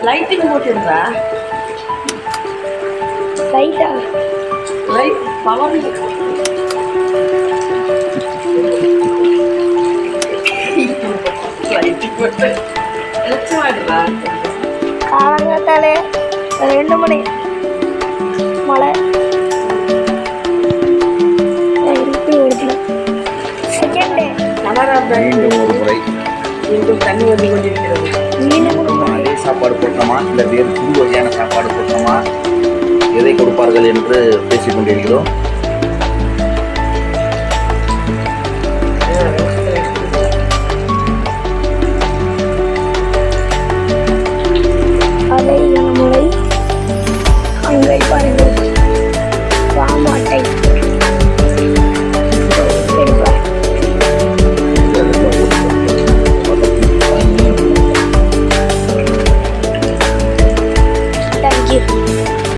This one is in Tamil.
லைட்டிங் போட்டுருந்தா லைட்டா லைட் பவர் லைட்டிங் போட்டு வெளிச்சமாடுறா காலங்காத்தாலே 2 மணி மழை செகண்ட் டே மீண்டும் ஒரு முறை மீண்டும் தண்ணி வந்து கொண்டிருக்கிறது. அதே சாப்பாடு போட்டோமா இல்லை வேறு புது வகையான சாப்பாடு போட்டோமா எதை கொடுப்பார்கள் என்று பேசிக் கொண்டிருக்கிறோம்.